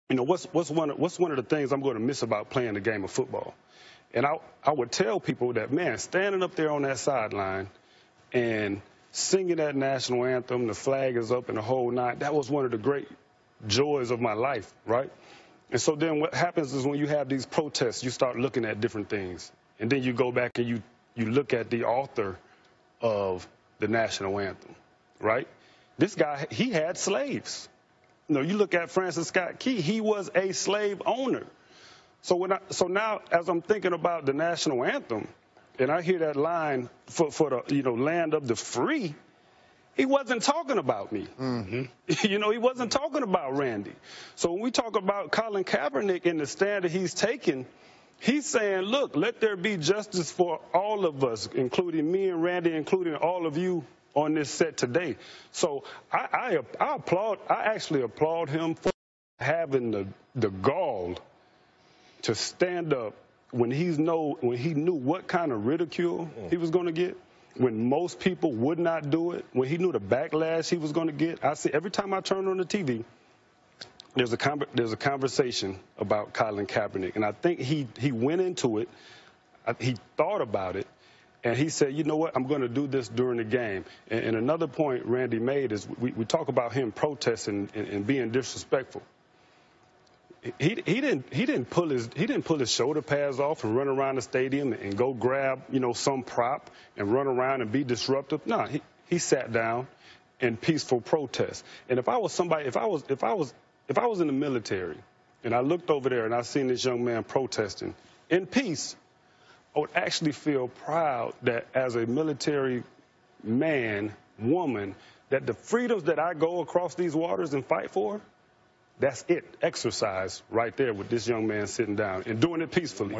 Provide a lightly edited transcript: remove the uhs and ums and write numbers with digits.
you know, what's one of the things I'm going to miss about playing the game of football? And I would tell people that, man, standing up there on that sideline and singing that national anthem, the flag is up and the whole nine, that was one of the great joys of my life, right? And so then what happens is when you have these protests, you start looking at different things. And then you go back and you look at the author of the national anthem, right? This guy, he had slaves. You know, you look at Francis Scott Key, he was a slave owner. So now, as I'm thinking about the national anthem, and I hear that line for the land of the free, he wasn't talking about me. Mm-hmm. He wasn't talking about Randy. So when we talk about Colin Kaepernick and the stand that he's taking, he's saying, look, let there be justice for all of us, including me and Randy, including all of you on this set today. So I actually applaud him for having the gall to stand up when he knew what kind of ridicule he was going to get, when most people would not do it, when he knew the backlash he was going to get. I see every time I turn on the TV, there's a conversation about Colin Kaepernick, and I think he went into it, he thought about it, and he said, you know what, I'm going to do this during the game. And another point Randy made is we talk about him protesting and being disrespectful. He didn't pull his shoulder pads off and run around the stadium and go grab some prop and run around and be disruptive. No, he sat down in peaceful protest. And if I was in the military and I looked over there and I seen this young man protesting in peace, I would actually feel proud that as a military man, woman, that the freedoms that I go across these waters and fight for, that's it, exercise right there with this young man sitting down and doing it peacefully.